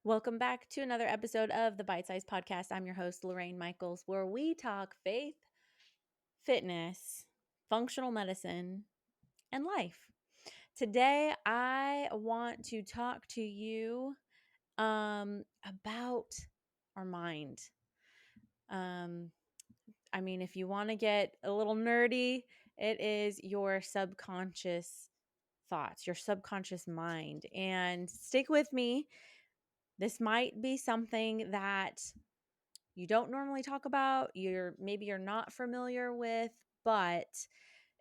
Welcome back to another episode of the Bite Size Podcast. I'm your host, Lorraine Michaels, where we talk faith, fitness, functional medicine, and life. Today, I want to talk to you about our mind. If you want to get a little nerdy, it is your subconscious thoughts, your subconscious mind. And stick with me. This might be something that you don't normally talk about, maybe you're not familiar with, but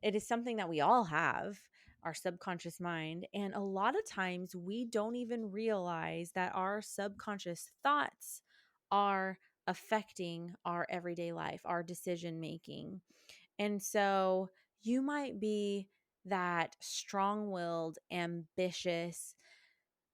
it is something that we all have, our subconscious mind. And a lot of times we don't even realize that our subconscious thoughts are affecting our everyday life, our decision making. And so you might be that strong-willed, ambitious,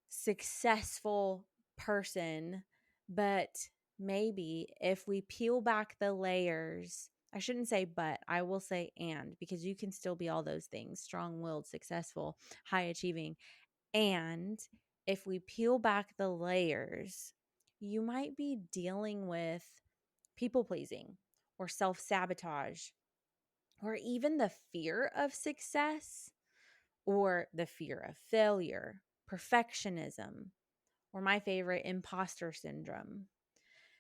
successful person, but maybe if we peel back the layers, I shouldn't say but, I will say and, because you can still be all those things: strong-willed, successful, high achieving. And if we peel back the layers, you might be dealing with people pleasing or self-sabotage or even the fear of success or the fear of failure, perfectionism, or my favorite, imposter syndrome.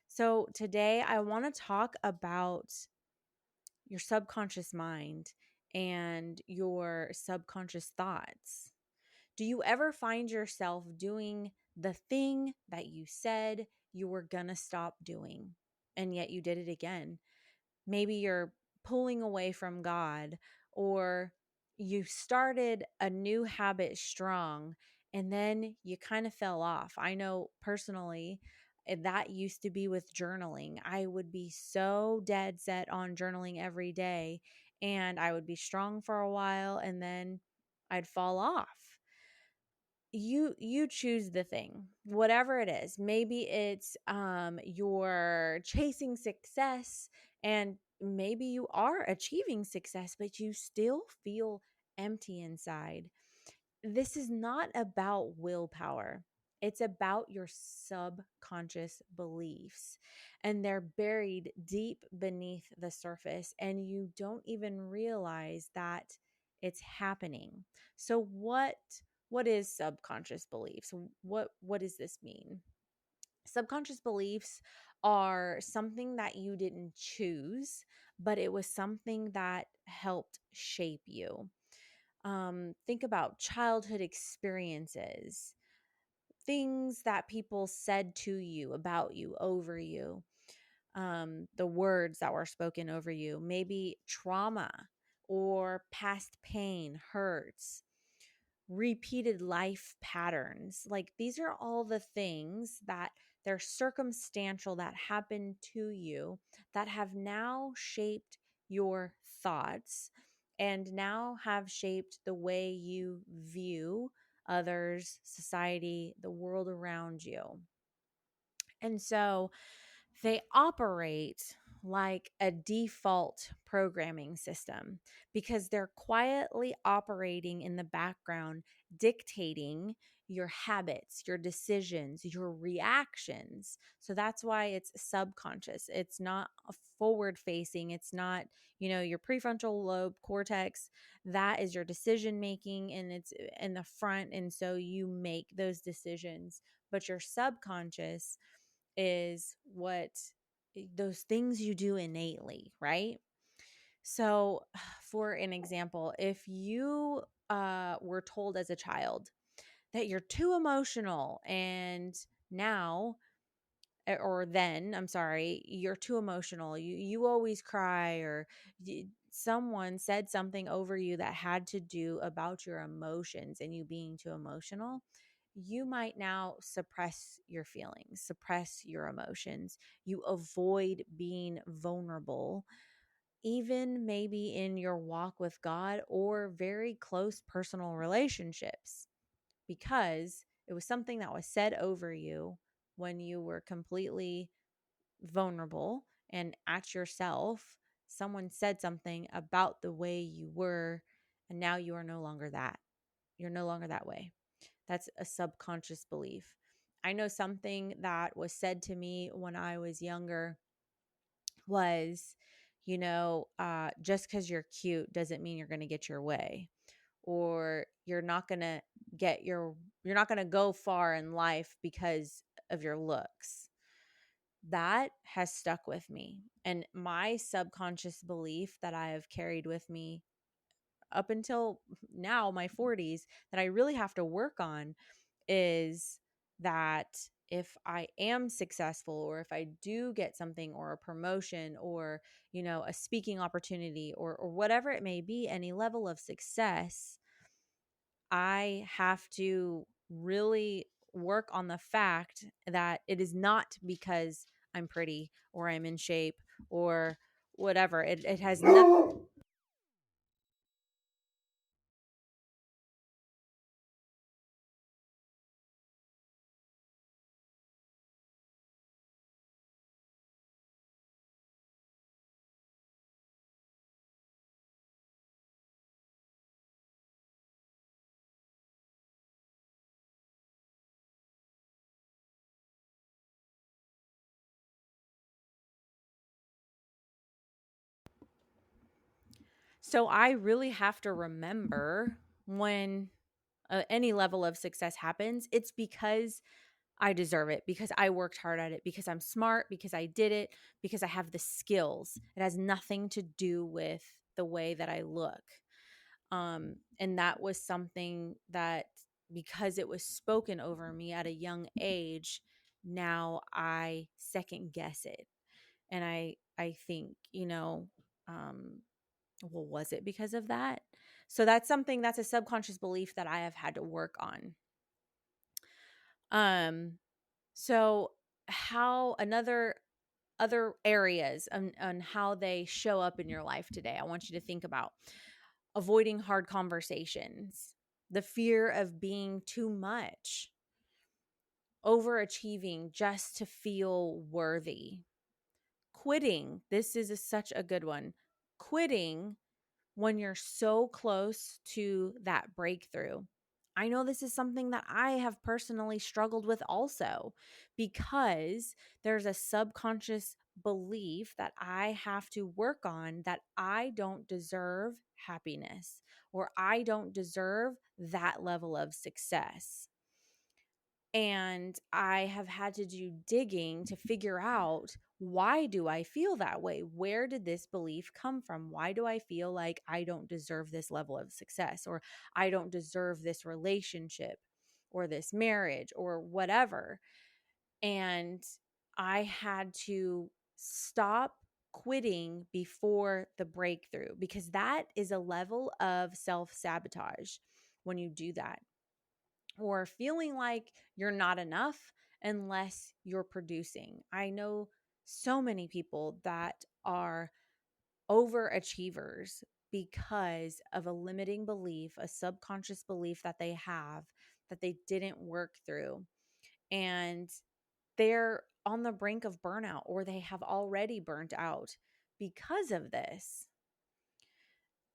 So today I want to talk about your subconscious mind and your subconscious thoughts. Do you ever find yourself doing the thing that you said you were going to stop doing, and yet you did it again? Maybe you're pulling away from God, or you started a new habit strong and then you kind of fell off. I know personally that used to be with journaling. I would be so dead set on journaling every day, and I would be strong for a while and then I'd fall off. You choose the thing, whatever it is. Maybe it's you're chasing success, and maybe you are achieving success, but you still feel empty inside. This is not about willpower. It's about your subconscious beliefs, and they're buried deep beneath the surface, and you don't even realize that it's happening. So what is subconscious beliefs? What does this mean? Subconscious beliefs are something that you didn't choose, but it was something that helped shape you. Think about childhood experiences, things that people said to you, about you, over you, the words that were spoken over you, maybe trauma or past pain, hurts, repeated life patterns. Like, these are all the things that they're circumstantial, that happen to you, that have now shaped your thoughts and now have shaped the way you view others, society, the world around you. And so they operate like a default programming system because they're quietly operating in the background, dictating your habits, your decisions, your reactions. So that's why it's subconscious. It's not forward facing. It's not, your prefrontal lobe cortex. That is your decision making, and it's in the front. And so you make those decisions. But your subconscious is those things you do innately, right? So, for an example, if you were told as a child that you're too emotional, and now, or then, I'm sorry, you're too emotional, you always cry, or someone said something over you that had to do about your emotions and you being too emotional, you might now suppress your feelings, suppress your emotions. You avoid being vulnerable, even maybe in your walk with God or very close personal relationships, because it was something that was said over you when you were completely vulnerable and at yourself. Someone said something about the way you were, and now you are no longer that. You're no longer that way. That's a subconscious belief. I know something that was said to me when I was younger was, just because you're cute doesn't mean you're going to get your way, or you're not going to go far in life because of your looks. That has stuck with me. And my subconscious belief that I have carried with me up until now, my 40s, that I really have to work on is that if I am successful, or if I do get something, or a promotion, or, a speaking opportunity, or whatever it may be, any level of success, I have to really work on the fact that it is not because I'm pretty, or I'm in shape, or whatever. It has nothing. So I really have to remember when any level of success happens, it's because I deserve it, because I worked hard at it, because I'm smart, because I did it, because I have the skills. It has nothing to do with the way that I look. And that was something that, because it was spoken over me at a young age, now I second guess it. And I think, well, was it because of that? So that's a subconscious belief that I have had to work on. Um, so how another other areas on how they show up in your life today, I want you to think about avoiding hard conversations, the fear of being too much, overachieving just to feel worthy, quitting. This is such a good one. Quitting when you're so close to that breakthrough. I know this is something that I have personally struggled with also, because there's a subconscious belief that I have to work on, that I don't deserve happiness, or I don't deserve that level of success. And I have had to do digging to figure out, why do I feel that way? Where did this belief come from? Why do I feel like I don't deserve this level of success, or I don't deserve this relationship, or this marriage, or whatever? And I had to stop quitting before the breakthrough, because that is a level of self-sabotage when you do that, or feeling like you're not enough unless you're producing. I know so many people that are overachievers because of a limiting belief, a subconscious belief that they have, that they didn't work through. And they're on the brink of burnout, or they have already burnt out because of this.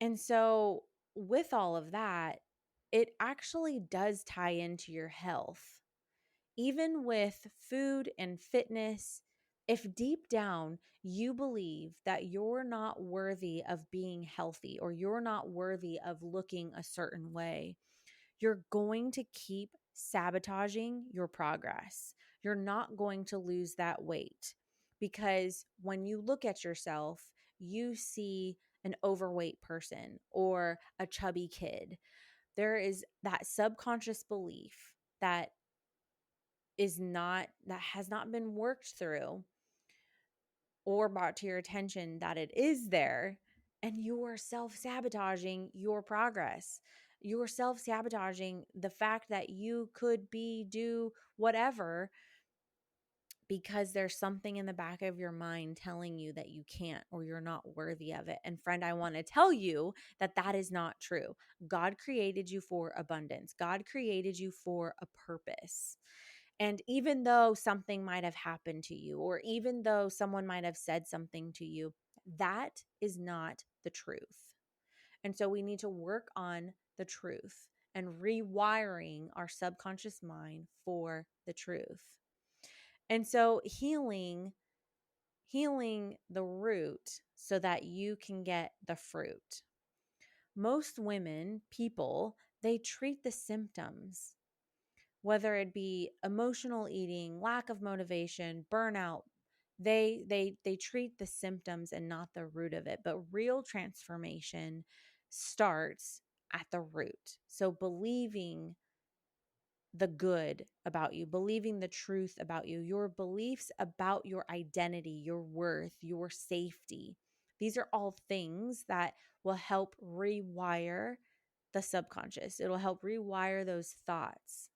And so, with all of that, it actually does tie into your health. Even with food and fitness, if deep down you believe that you're not worthy of being healthy, or you're not worthy of looking a certain way, you're going to keep sabotaging your progress. You're not going to lose that weight, because when you look at yourself, you see an overweight person or a chubby kid. There is that subconscious belief that has not been worked through or brought to your attention, that it is there, and you are self-sabotaging your progress. You are self-sabotaging the fact that you could do whatever, because there's something in the back of your mind telling you that you can't, or you're not worthy of it. And friend, I want to tell you that that is not true. God created you for abundance. God created you for a purpose. And even though something might have happened to you, or even though someone might have said something to you, that is not the truth. And so we need to work on the truth and rewiring our subconscious mind for the truth. And so healing the root so that you can get the fruit. Most women, people, they treat the symptoms, whether it be emotional eating, lack of motivation, burnout. They treat the symptoms and not the root of it. But real transformation starts at the root. So believing the good about you, believing the truth about you, your beliefs about your identity, your worth, your safety. These are all things that will help rewire the subconscious. It'll help rewire those thoughts.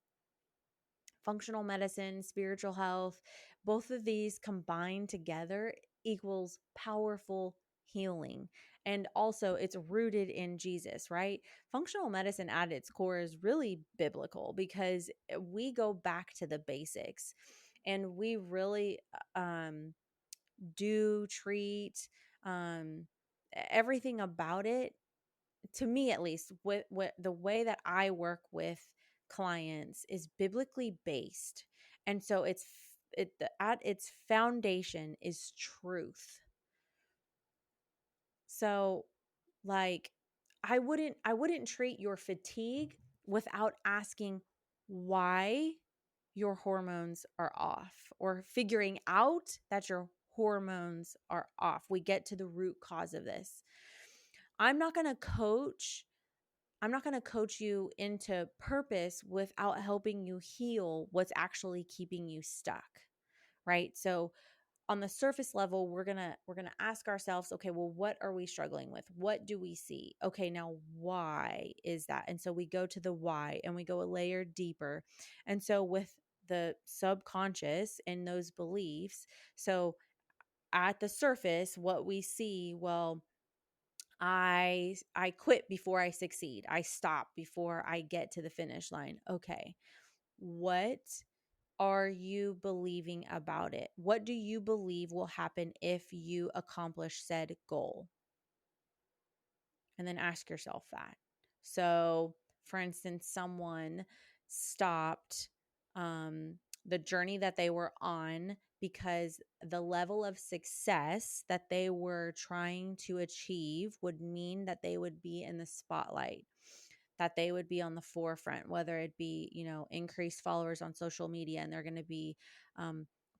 Functional medicine, spiritual health, both of these combined together equals powerful healing. And also, it's rooted in Jesus, right? Functional medicine at its core is really biblical because we go back to the basics and we really do treat um, everything about it, to me at least, with the way that I work with clients is biblically based. And so at its foundation is truth. So like I wouldn't treat your fatigue without asking why your hormones are off or figuring out that your hormones are off. We get to the root cause of this. I'm not going to coach I'm not going to coach you into purpose without helping you heal what's actually keeping you stuck, right? So on the surface level, we're going to ask ourselves, okay, well, what are we struggling with? What do we see? Okay, now why is that? And so we go to the why and we go a layer deeper. And so with the subconscious and those beliefs, so at the surface, what we see, well, I quit before I succeed. I stop before I get to the finish line. Okay. What are you believing about it? What do you believe will happen if you accomplish said goal? And then ask yourself that. So, for instance, someone stopped um, the journey that they were on because the level of success that they were trying to achieve would mean that they would be in the spotlight, that they would be on the forefront, whether it be, increased followers on social media and they're going to be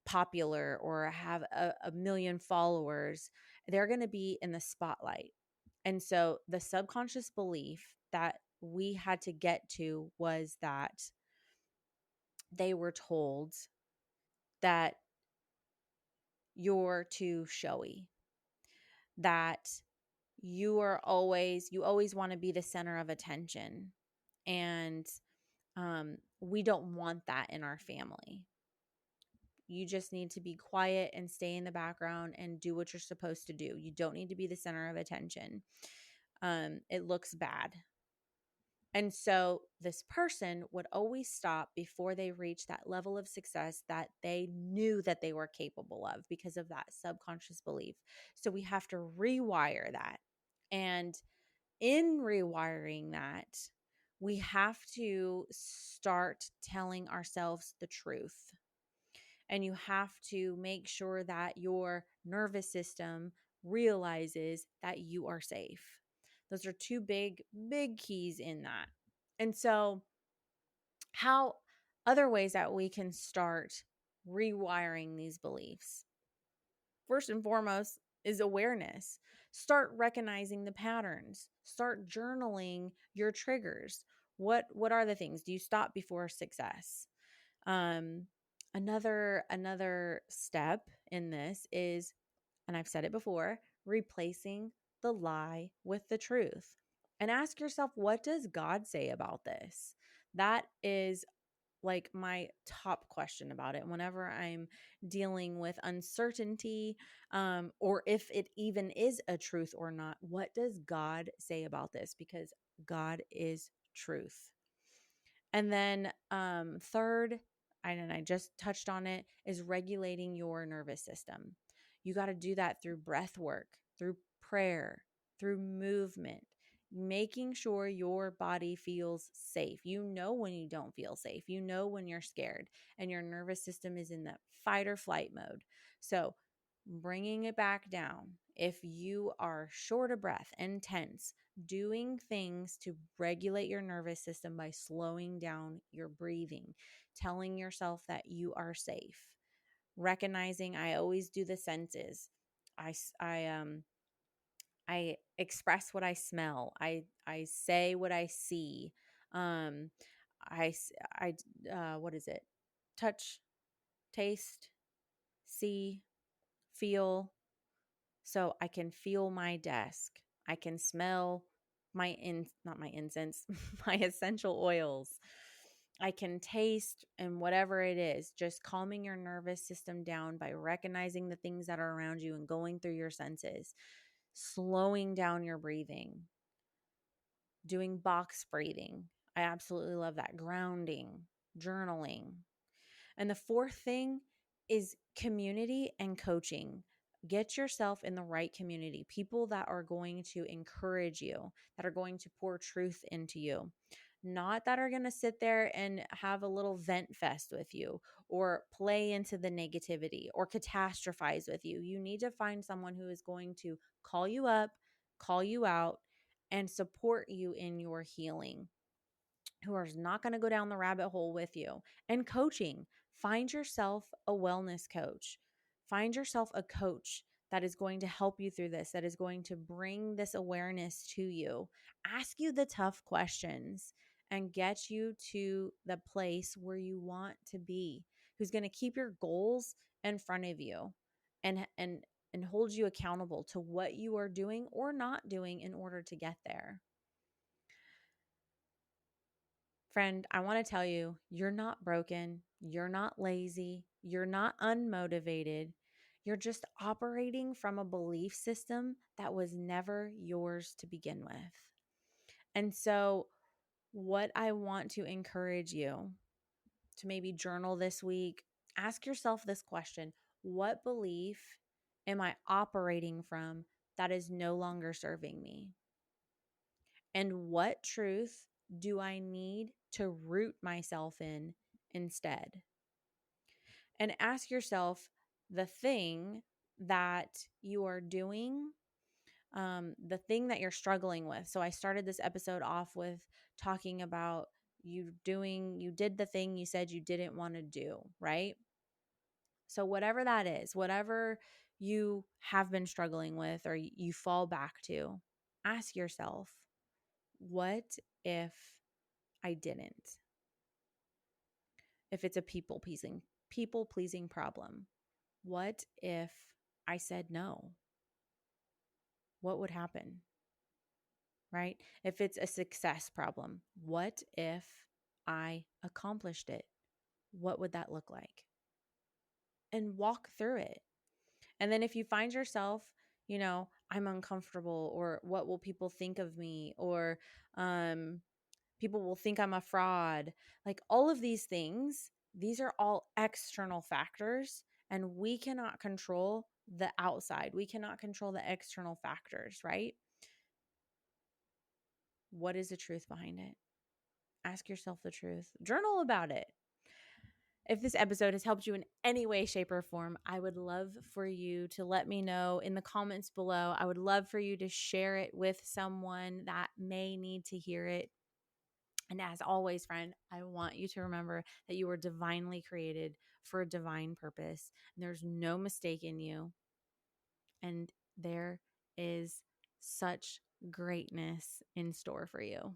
popular or have a million followers. They're going to be in the spotlight. And so the subconscious belief that we had to get to was that they were told that you're too showy, that you always want to be the center of attention. And we don't want that in our family. You just need to be quiet and stay in the background and do what you're supposed to do. You don't need to be the center of attention. It looks bad. And so this person would always stop before they reached that level of success that they knew that they were capable of because of that subconscious belief. So we have to rewire that. And in rewiring that, we have to start telling ourselves the truth. And you have to make sure that your nervous system realizes that you are safe. Those are two big, big keys in that. And so, how other ways that we can start rewiring these beliefs? First and foremost is awareness. Start recognizing the patterns. Start journaling your triggers. What are the things? Do you stop before success? Um, another step in this is, and I've said it before, replacing the lie with the truth. And ask yourself, what does God say about this? That is like my top question about it whenever I'm dealing with uncertainty, or if it even is a truth or not. What does God say about this? Because God is truth. And then third, and I just touched on it, is regulating your nervous system. You got to do that through breath work, through prayer, through movement. making sure your body feels safe. You know when you don't feel safe. You know when you're scared and your nervous system is in that fight or flight mode. So, bringing it back down. If you are short of breath and tense, doing things to regulate your nervous system by slowing down your breathing, telling yourself that you are safe, recognizing I always do the senses. I I um I express what I smell. I say what I see. Um, I what is it? Touch, taste, see, feel. So I can feel my desk. I can smell not my incense, my essential oils. I can taste and whatever it is, just calming your nervous system down by recognizing the things that are around you and going through your senses, slowing down your breathing, doing box breathing. I absolutely love that. Grounding, journaling. And the fourth thing is community and coaching. Get yourself in the right community, people that are going to encourage you, that are going to pour truth into you, not that are going to sit there and have a little vent fest with you or play into the negativity or catastrophize with you. You need to find someone who is going to call you up, call you out, and support you in your healing, who are not going to go down the rabbit hole with you. And coaching, find yourself a wellness coach. Find yourself a coach that is going to help you through this, that is going to bring this awareness to you, ask you the tough questions, and get you to the place where you want to be, who's going to keep your goals in front of you and hold you accountable to what you are doing or not doing in order to get there. Friend, I want to tell you, you're not broken. You're not lazy. You're not unmotivated. You're just operating from a belief system that was never yours to begin with. And so, what I want to encourage you to maybe journal this week, ask yourself this question: what belief am I operating from that is no longer serving me? And what truth do I need to root myself in instead? And ask yourself the thing that you are doing, the thing that you're struggling with. So I started this episode off with talking about you did the thing you said you didn't want to do, right? So whatever that is, whatever you have been struggling with or you fall back to, ask yourself, what if I didn't? If it's a people pleasing problem, what if I said no? What would happen? Right? If it's a success problem, what if I accomplished it? What would that look like? And walk through it. And then if you find yourself, I'm uncomfortable, or what will people think of me, or people will think I'm a fraud. Like all of these things, these are all external factors, and we cannot control the outside. We cannot control the external factors, right? What is the truth behind it? Ask yourself the truth. Journal about it. If this episode has helped you in any way, shape, or form, I would love for you to let me know in the comments below. I would love for you to share it with someone that may need to hear it. And as always, friend, I want you to remember that you were divinely created for a divine purpose. And there's no mistake in you. And there is such greatness in store for you.